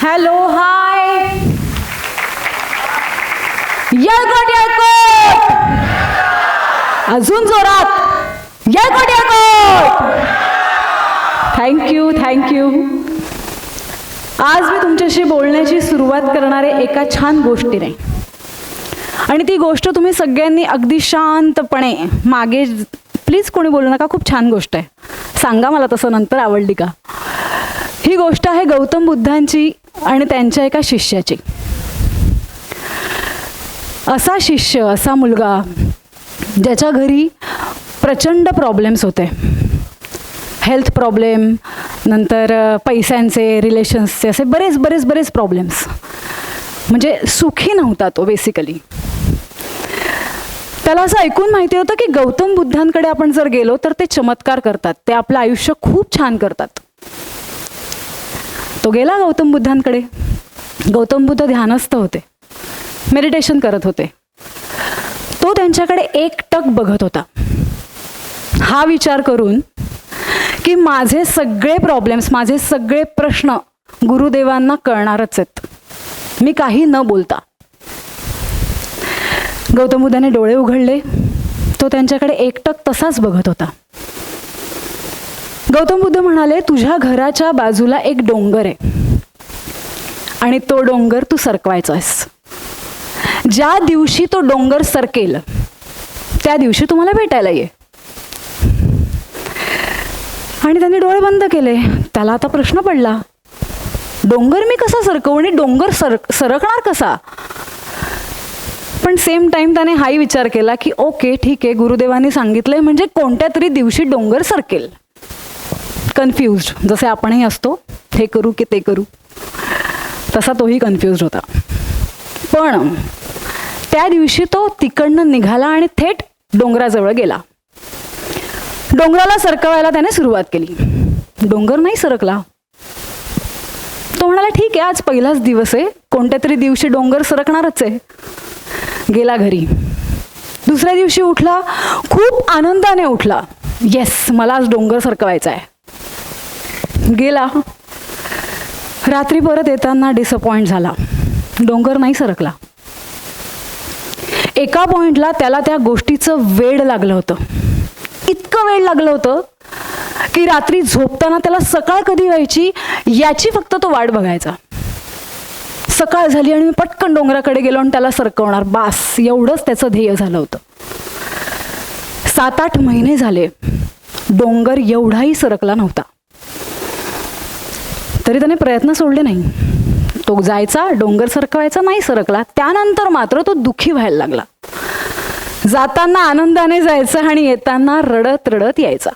Hello, हाय. येळकोट येळकोट, अजून जोरात येळकोट येळकोट. Thank you thank you. आज मी तुमच्याशी बोलण्याची सुरुवात करणारे एका छान गोष्टीने, आणि ती गोष्ट तुम्ही सगळ्यांनी अगदी शांतपणे मागे, प्लीज कोणी बोलू नका, खूप छान गोष्ट आहे, सांगा मला तसं नंतर आवडली का. ही गोष्ट आहे गौतम बुद्धांची आणि त्यांच्या एका शिष्याची. असा शिष्य, असा मुलगा ज्याच्या घरी प्रचंड प्रॉब्लेम्स होते, हेल्थ प्रॉब्लेम, नंतर पैशांचे, रिलेशन्सचे, असे बरेच बरेच बरेच प्रॉब्लेम्स. म्हणजे सुखी नव्हता तो बेसिकली. त्याला असं ऐकून माहिती होतं की गौतम बुद्धांकडे आपण जर गेलो तर ते चमत्कार करतात, ते आपलं आयुष्य खूप छान करतात. तो गेला गौतम बुद्धांकडे. गौतम बुद्ध ध्यानस्थ होते, मेडिटेशन करत होते. तो त्यांच्याकडे एकटक बघत होता, हा विचार करून की माझे सगळे प्रॉब्लेम्स, माझे सगळे प्रश्न गुरुदेवांना कळणारच आहेत, मी काही न बोलता. गौतम बुद्धाने डोळे उघडले. तो त्यांच्याकडे एकटक तसाच बघत होता. गौतम बुद्ध म्हणाले, तुझ्या घराच्या बाजूला एक डोंगर आहे आणि तो डोंगर तू सरकवायचा आहेस. ज्या दिवशी तो डोंगर सरकेल त्या दिवशी तुम्हाला भेटायला ये. आणि त्यांनी डोळे बंद केले. त्याला आता प्रश्न पडला, डोंगर मी कसा सरकवू आणि डोंगर सरकणार कसा. पण सेम टाइम त्याने हाही विचार केला की ओके ठीक आहे, गुरुदेवांनी सांगितलंय म्हणजे कोणत्या तरी दिवशी डोंगर सरकेल. कन्फ्युज्ड जसे आपणही असतो, हे करू की ते करू, तसा तोही कन्फ्युज्ड होता. पण त्या दिवशी तो तिकडनं निघाला आणि थेट डोंगराजवळ गेला. डोंगराला सरकवायला त्याने सुरुवात केली. डोंगर नाही सरकला. तो म्हणाला ठीक आहे, आज पहिलाच दिवस आहे, कोणत्या तरी दिवशी डोंगर सरकणारच आहे. गेला घरी. दुसऱ्या दिवशी उठला, खूप आनंदाने उठला, येस मला आज डोंगर सरकवायचा आहे. गेला. रात्री परत येताना डिसअपॉइंट झाला, डोंगर नाही सरकला. एका पॉइंटला त्याला त्या गोष्टीचं वेड लागलं होतं, इतकं वेड लागलं होतं की रात्री झोपताना त्याला सकाळ कधी व्हायची याची फक्त तो वाट बघायचा. सकाळ झाली आणि मी पटकन डोंगराकडे गेलो आणि त्याला सरकवणार, बास, एवढंच त्याचं ध्येय झालं होतं. 7-8 महिने झाले, डोंगर एवढाही सरकला नव्हता. तरी त्याने प्रयत्न सोडले नाही. तो जायचा, डोंगर सरकवायचा, नाही सरकला. त्यानंतर मात्र तो दुःखी व्हायला लागला. जाताना आनंदाने जायचं आणि येताना रडत रडत यायचा.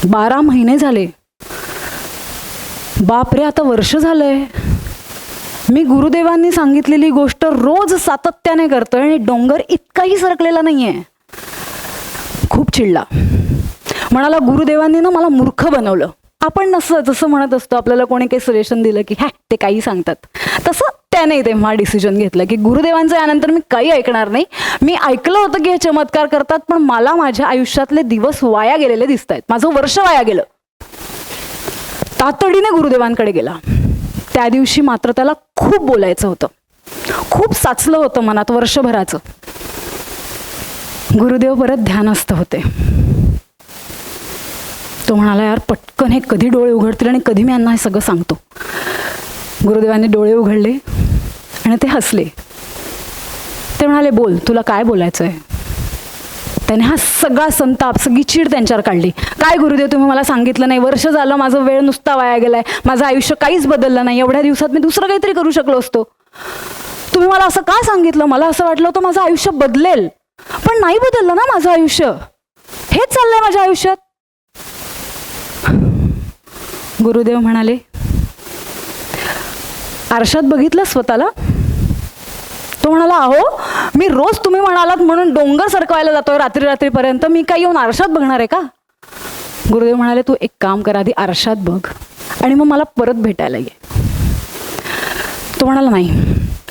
12 महिने झाले. बापरे, आता वर्ष झालंय. मी गुरुदेवांनी सांगितलेली गोष्ट रोज सातत्याने करतोय आणि डोंगर इतकाही सरकलेला नाहीये. खूप चिडला. म्हणाला, गुरुदेवांनी ना मला मूर्ख बनवलं. आपण जसं म्हणत असतो, आपल्याला कोणी काही सजेशन दिलं की हॅ ते काही सांगतात, तसं त्याने तेव्हा डिसिजन घेतलं की गुरुदेवांचं यानंतर मी काही ऐकणार नाही. मी ऐकलं होतं की हे चमत्कार करतात, पण मला माझ्या आयुष्यातले दिवस वाया गेलेले दिसत आहेत, माझं वर्ष वाया गेलं. तातडीने गुरुदेवांकडे गेला. त्या दिवशी मात्र त्याला खूप बोलायचं होतं, खूप साचलं होतं मनात वर्षभराचं. गुरुदेव परत ध्यानस्थ होते. तो म्हणाला, यार पटकन हे कधी डोळे उघडतील आणि कधी मी यांना हे सगळं सांगतो. गुरुदेवांनी डोळे उघडले आणि ते हसले. ते म्हणाले, बोल, तुला काय बोलायचं आहे. त्याने हा सगळा संताप, सगळी चीड त्यांच्यावर काढली. काय गुरुदेव, तुम्ही मला सांगितलं नाही, वर्ष झालं, माझं वेळ नुसता वाया गेलाय, माझं आयुष्य काहीच बदललं नाही, एवढ्या दिवसात मी दुसरं काहीतरी करू शकलो असतो. तुम्ही मला असं का सांगितलं. मला असं वाटलं होतं माझं आयुष्य बदलेल, पण नाही बदललं ना माझं आयुष्य. हेच चाललंय माझ्या आयुष्यात. गुरुदेव म्हणाले, आरशात बघितलं स्वतःला. तो म्हणाला, अहो मी रोज तुम्ही म्हणालात म्हणून डोंगर सरकवायला जातोय रात्री रात्रीपर्यंत, मी काय येऊन आरशात बघणार आहे का. गुरुदेव म्हणाले, तू एक काम कर, आधी आरशात बघ आणि मग मला परत भेटायला ये. तो म्हणाला, नाही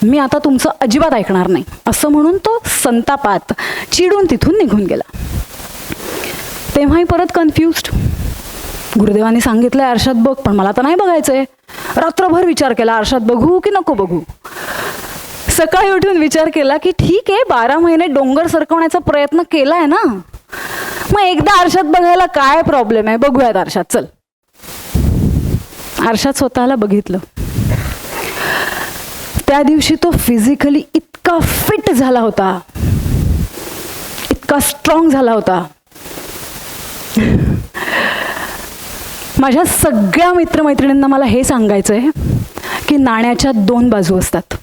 मी आता तुमचं अजिबात ऐकणार नाही. असं म्हणून तो संतापात चिडून तिथून निघून गेला. तेव्हाही परत कन्फ्युज्ड. गुरुदेवांनी सांगितलंय आरशात बघ, पण मला तर नाही बघायचंय. रात्रभर विचार केला, आरशात बघू की नको बघू. सकाळी उठून विचार केला की ठीक आहे, 12 महिने डोंगर सरकवण्याचा प्रयत्न केलाय ना, मग एकदा आरशात बघायला काय प्रॉब्लेम आहे, बघूयात आरशात, चल. आरशात स्वतःला बघितलं. त्या दिवशी तो फिजिकली इतका फिट झाला होता, इतका स्ट्रॉंग झाला होता. माझ्या सगळ्या मित्रमैत्रिणींना मला हे सांगायचंय की नाण्याच्या 2 बाजू असतात.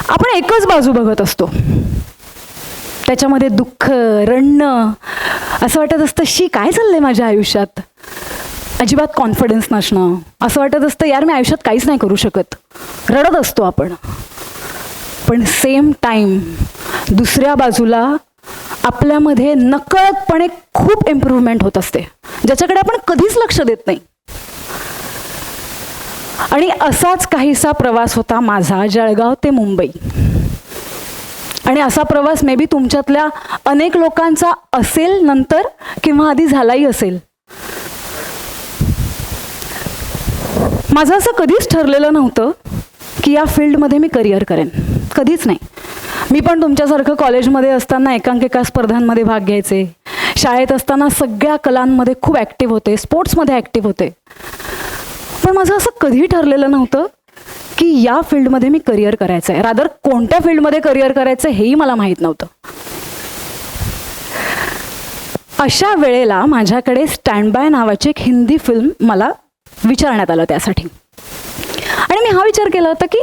आपण एकच बाजू बघत असतो, त्याच्यामध्ये दुःख, रडणं, असं वाटत असतं शी काय चाललंय माझ्या आयुष्यात, अजिबात कॉन्फिडन्स नसणं, असं वाटत असतं यार मी आयुष्यात काहीच नाही करू शकत, रडत असतो आपण. पण सेम टाइम दुसऱ्या बाजूला आपल्यामध्ये नकळतपणे खूप इम्प्रूव्हमेंट होत असते, ज्याच्याकडे आपण कधीच लक्ष देत नाही. आणि असाच काहीसा प्रवास होता माझा, जळगाव ते मुंबई. आणि असा प्रवास मे बी तुमच्यातल्या अनेक लोकांचा असेल नंतर, किंवा आधी झालाही असेल. माझं असं कधीच ठरलेलं नव्हतं की या फील्डमध्ये मी करिअर करेन, कधीच नाही. मी पण तुमच्यासारखं कॉलेजमध्ये असताना एकांकिका स्पर्धांमध्ये भाग घ्यायचे, शाळेत असताना सगळ्या कलांमध्ये खूप ॲक्टिव्ह होते, स्पोर्ट्समध्ये ॲक्टिव्ह होते. पण माझं असं कधी ठरलेलं नव्हतं की या फील्डमध्ये मी करिअर करायचं आहे. रादर कोणत्या फील्डमध्ये करिअर करायचं हेही मला माहीत नव्हतं. अशा वेळेला माझ्याकडे स्टँड बाय नावाची एक हिंदी फिल्म मला विचारण्यात आलं त्यासाठी. आणि मी हा विचार केला होता की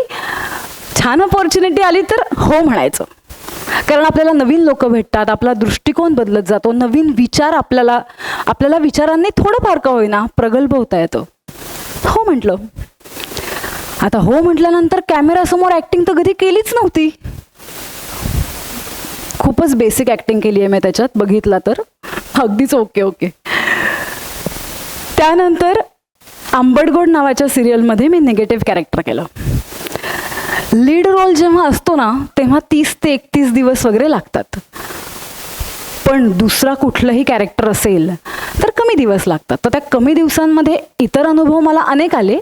छान अपॉर्च्युनिटी आली तर हो म्हणायचं, कारण आपल्याला नवीन लोक भेटतात, आपला दृष्टिकोन बदलत जातो, नवीन विचार आपल्याला विचारांनी थोडंफार का होईना प्रगल्भ होता येतो. हो म्हटलं. आता हो म्हटल्यानंतर कॅमेरासमोर ॲक्टिंग तर कधी केलीच नव्हती. खूपच बेसिक ॲक्टिंग केली आहे मी त्याच्यात, बघितला तर अगदीच ओके. त्यानंतर आंबटगोड नावाच्या सिरियलमध्ये मी निगेटिव्ह कॅरेक्टर केलं. लीड रोल जेव्हा असतो ना तेव्हा 30 ते 31 दिवस वगैरे लागतात, पण दुसरा कुठलंही कॅरेक्टर असेल तर कमी दिवस लागतात. तर त्या कमी दिवसांमध्ये इतर अनुभव मला अनेक आले,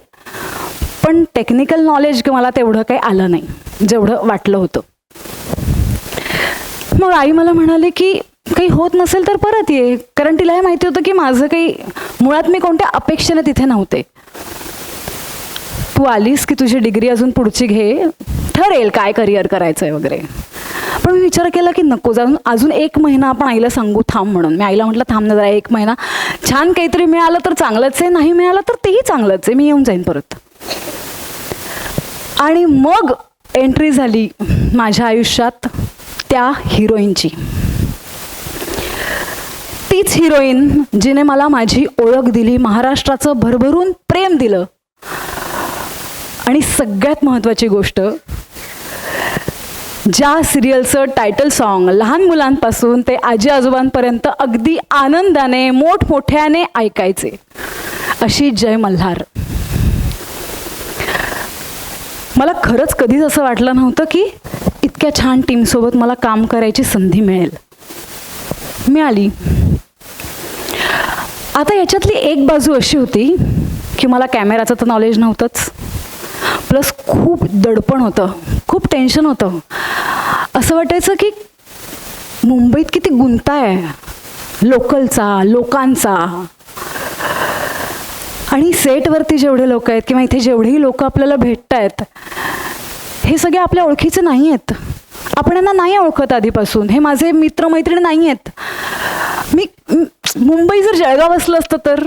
पण टेक्निकल नॉलेज मला तेवढं काही आलं नाही जेवढं वाटलं होतं. मग आई मला म्हणाली की काही होत नसेल तर परत ये, कारण तिला हे माहिती होतं की माझं काही मुळात मी कोणत्या अपेक्षेने तिथे नव्हते. तू आलीस की तुझी डिग्री अजून पुढची घे, ठरेल काय करिअर करायचं आहे वगैरे. पण मी विचार केला की नको, जाऊन अजून 1 महिना आपण आईला सांगू थांब म्हणून. मी आईला म्हटलं थांब ना जरा 1 महिना, छान काहीतरी मिळालं तर चांगलंच आहे, नाही मिळालं तर तेही चांगलंच आहे, मी येऊन जाईन परत. आणि मग एंट्री झाली माझ्या आयुष्यात त्या हिरोईनची. तीच हिरोईन जिने मला माझी ओळख दिली, महाराष्ट्राचं भरभरून प्रेम दिलं. आणि सगळ्यात महत्त्वाची गोष्ट, ज्या सिरियलचं टायटल सॉन्ग लहान मुलांपासून ते आजी आजोबांपर्यंत अगदी आनंदाने मोठमोठ्याने ऐकायचे, अशी जय मल्हार. मला खरंच कधीच असं वाटलं नव्हतं की इतक्या छान टीमसोबत मला काम करायची संधी मिळेल. मिळाली. आता याच्यातली एक बाजू अशी होती की मला कॅमेराचं तर नॉलेज नव्हतंच, प्लस खूप दडपण होतं, खूप टेन्शन होतं. असं वाटायचं की मुंबईत किती गुंता आहे लोकलचा, लोकांचा. आणि सेटवरती जेवढे लोक आहेत किंवा इथे जेवढेही लोक आपल्याला भेटत आहेत, हे सगळे आपल्या ओळखीचे नाही आहेत. आपण यांना नाही ओळखत आधीपासून, हे माझे मित्रमैत्रिणी नाही आहेत. मुंबई जर जळगाव असलं असतं तर,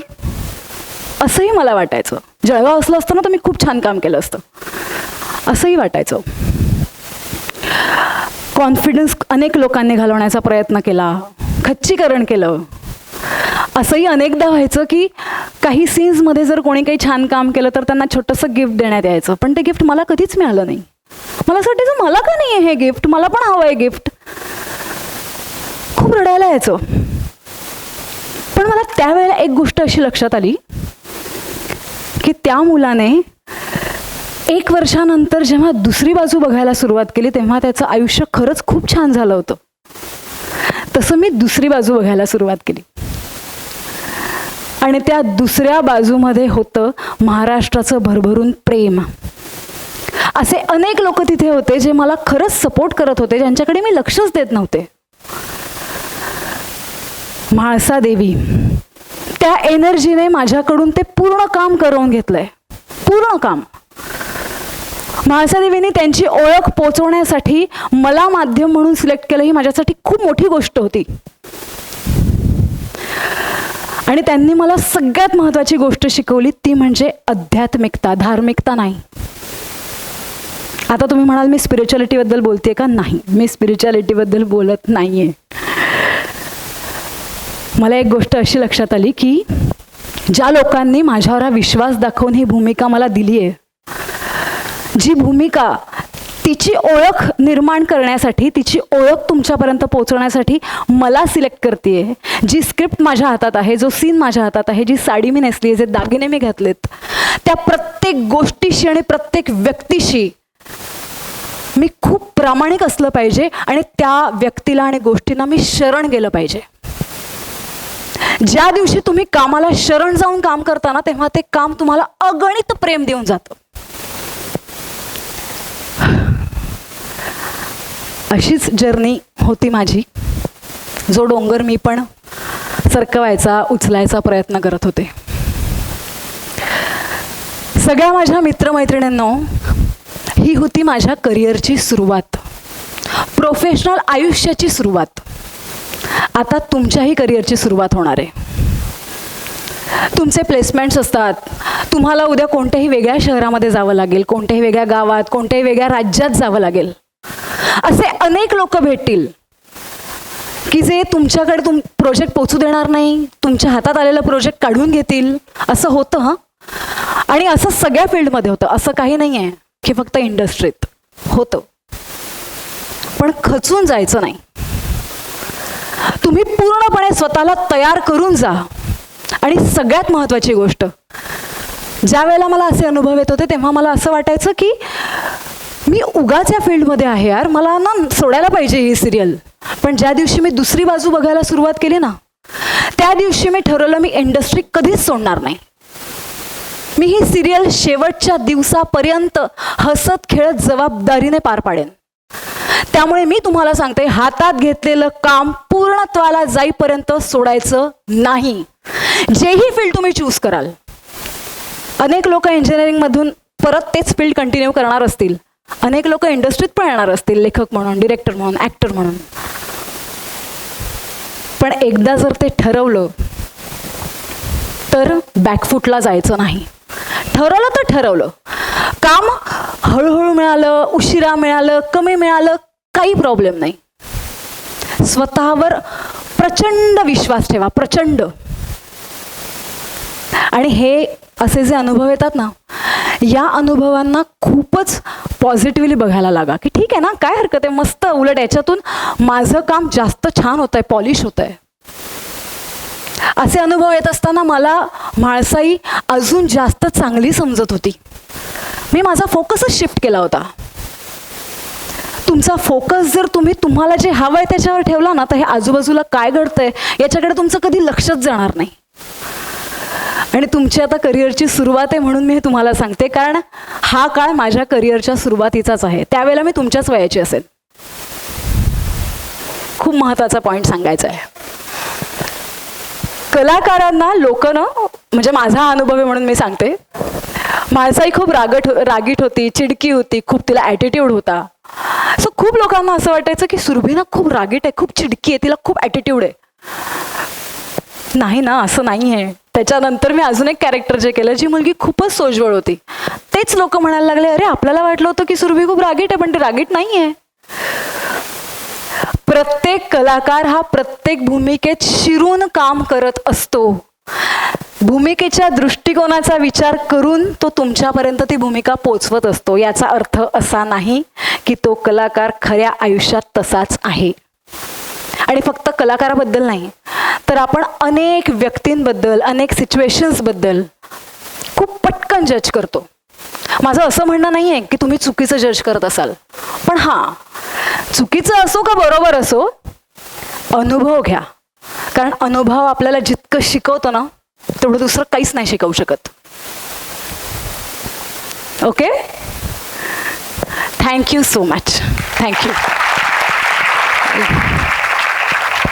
असंही मला वाटायचं. जळगाव असलं असतं ना तर मी खूप छान काम केलं असतं, असंही वाटायचं. कॉन्फिडन्स अनेक लोकांनी घालवण्याचा प्रयत्न केला, खच्चीकरण केलं. असंही अनेकदा व्हायचं की काही सीन्समध्ये जर कोणी काही छान काम केलं तर त्यांना छोटंसं गिफ्ट देण्यात यायचं, पण ते गिफ्ट मला कधीच मिळालं नाही. मला असं वाटायचं मला का नाही आहे हे गिफ्ट, मला पण हवं आहे गिफ्ट. खूप रडायला यायचं. पण मला त्यावेळेला एक गोष्ट अशी लक्षात आली की त्या मुलाने 1 वर्षानंतर जेव्हा दुसरी बाजू बघायला सुरुवात केली तेव्हा त्याचं आयुष्य खरंच खूप छान झालं होतं. तसं मी दुसरी बाजू बघायला सुरुवात केली आणि त्या दुसऱ्या बाजूमध्ये होतं महाराष्ट्राचं भरभरून प्रेम. असे अनेक लोक तिथे होते जे मला खरंच सपोर्ट करत होते, ज्यांच्याकडे मी लक्षच देत नव्हते. म्हाळसा देवी त्या एनर्जीने माझ्याकडून ते पूर्ण काम करून घेतलंय, पूर्ण काम. म्हाळसा देवीने त्यांची ओळख पोचवण्यासाठी मला माध्यम म्हणून सिलेक्ट केलं, ही माझ्यासाठी खूप मोठी गोष्ट होती. आणि त्यांनी मला सगळ्यात महत्त्वाची गोष्ट शिकवली, ती म्हणजे आध्यात्मिकता, धार्मिकता नाही. आता तुम्ही म्हणाल मी स्पिरिच्युअलिटीबद्दल बोलते का? नाही, मी स्पिरिच्युअलिटीबद्दल बोलत नाहीये. मला एक गोष्ट अशी लक्षात आली की ज्या लोकांनी माझ्यावर हा विश्वास दाखवून ही भूमिका मला दिली आहे, जी भूमिका तिची ओळख निर्माण करण्यासाठी, तिची ओळख तुमच्यापर्यंत पोहोचवण्यासाठी मला सिलेक्ट करते, जी स्क्रिप्ट माझ्या हातात आहे, जो सीन माझ्या हातात आहे, जी साडी मी नेसली आहे, जे दागिने मी घातलेत, त्या प्रत्येक गोष्टीशी आणि प्रत्येक व्यक्तीशी मी खूप प्रामाणिक असलं पाहिजे आणि त्या व्यक्तीला आणि गोष्टींना मी शरण गेलं पाहिजे. ज्या दिवशी तुम्ही कामाला शरण जाऊन काम करता ना, तेव्हा ते काम तुम्हाला अगणित प्रेम देऊन जातं. अशीच जर्नी होती माझी, जो डोंगर मी पण सरकवायचा, उचलायचा प्रयत्न करत होते. सगळ्या माझ्या मित्रमैत्रिणींनो, ही होती माझ्या करिअरची सुरुवात, प्रोफेशनल आयुष्याची सुरुवात. आता तुमच्याही करिअरची सुरुवात होणार आहे. तुमचे प्लेसमेंट्स असतात, तुम्हाला उद्या कोणत्याही वेगळ्या शहरामध्ये जावं लागेल, कोणत्याही वेगळ्या गावात, कोणत्याही वेगळ्या राज्यात जावं लागेल. असे अनेक लोक भेटतील की जे तुमच्याकडे प्रोजेक्ट पोचू देणार नाही, तुमच्या हातात आलेलं प्रोजेक्ट काढून घेतील. असं होतं हं, आणि असं सगळ्या फील्डमध्ये होतं. असं काही नाही आहे की फक्त इंडस्ट्रीत होतं. पण खचून जायचं नाही. तुम्ही पूर्णपणे स्वतःला तयार करून जा. आणि सगळ्यात महत्त्वाची गोष्ट, ज्या वेळेला मला असे अनुभव येत होते तेव्हा मला असं वाटायचं की मी उगाच या फील्डमध्ये आहे यार, मला ना सोडायला पाहिजे ही सिरियल. पण ज्या दिवशी मी दुसरी बाजू बघायला सुरुवात केली ना, त्या दिवशी मी ठरवलं मी इंडस्ट्री कधीच सोडणार नाही. मी ही सिरियल शेवटच्या दिवसापर्यंत हसत खेळत जबाबदारीने पार पाडेन. त्यामुळे मी तुम्हाला सांगते, हातात घेतलेलं काम पूर्णत्वाला जाईपर्यंत सोडायचं नाही. जेही फील्ड तुम्ही चूज कराल, अनेक लोक इंजिनिअरिंगमधून परत तेच फील्ड कंटिन्यू करणार असतील, अनेक लोक इंडस्ट्रीत पण येणार असतील, लेखक म्हणून, डिरेक्टर म्हणून, ॲक्टर म्हणून. पण एकदा जर ते ठरवलं तर बॅकफूटला जायचं नाही. ठरवलं तर ठरवलं. काम हळूहळू मिळालं, उशिरा मिळालं, कमी मिळालं, काही प्रॉब्लेम नाही. स्वतःवर प्रचंड विश्वास ठेवा, प्रचंड. आणि हे असे जे अनुभव येतात ना, या अनुभवांना खूपच पॉझिटिव्हली बघायला लागा की ठीक आहे ना, काय हरकत आहे, मस्त, उलट याच्यातून माझं काम जास्त छान होतंय, पॉलिश होतंय. असे अनुभव येत असताना मला म्हाळसाई अजून जास्त चांगली समजत होती. मी माझा फोकसच शिफ्ट केला होता. तुमचा फोकस जर तुम्ही तुम्हाला जे हवं आहे त्याच्यावर ठेवला ना, तर हे आजूबाजूला काय घडतंय याच्याकडे तुमचं कधी लक्षच जाणार नाही. आणि तुमची आता करिअरची सुरुवात आहे म्हणून मी हे तुम्हाला सांगते, कारण हा काळ माझ्या करिअरच्या सुरुवातीचाच आहे. त्यावेळेला मी तुमच्याच वयाची असेल. खूप महत्त्वाचा पॉईंट सांगायचा आहे. कलाकारांना लोक ना, म्हणजे माझा अनुभव आहे म्हणून मी सांगते, म्हाळसाई खूप रागीट होती, चिडकी होती, खूप तिला ॲटिट्यूड होता. सो खूप लोकांना असं वाटायचं की सुरभी ना खूप रागीट आहे, खूप चिडकी आहे, तिला खूप ॲटिट्यूड आहे. नाही ना, असं नाही आहे. त्याच्यानंतर मी अजून एक कॅरेक्टर जे केलं, जी मुलगी खूपच सोज्वळ होती, तेच लोक म्हणायला लागले, अरे आपल्याला वाटलं होतं की सुरभी खूप रागीट आहे, पण ती रागीट नाही आहे. प्रत्येक कलाकार हा प्रत्येक भूमिकेत शिरून काम करत असतो. भूमिकेच्या दृष्टिकोनाचा विचार करून तो तुमच्यापर्यंत ती भूमिका पोचवत असतो. याचा अर्थ असा नाही की तो कलाकार खऱ्या आयुष्यात तसाच आहे. आणि फक्त कलाकाराबद्दल नाही, तर आपण अनेक व्यक्तींबद्दल, अनेक सिच्युएशन्सबद्दल खूप पटकन जज करतो. माझं असं म्हणणं नाही आहे की तुम्ही चुकीचं जज करत असाल, पण हां, चुकीचं असो का बरोबर असो, अनुभव घ्या. कारण अनुभव आपल्याला जितकं शिकवतो ना, तेवढं दुसरं काहीच नाही शिकवू शकत. Okay, thank you so much. Thank you.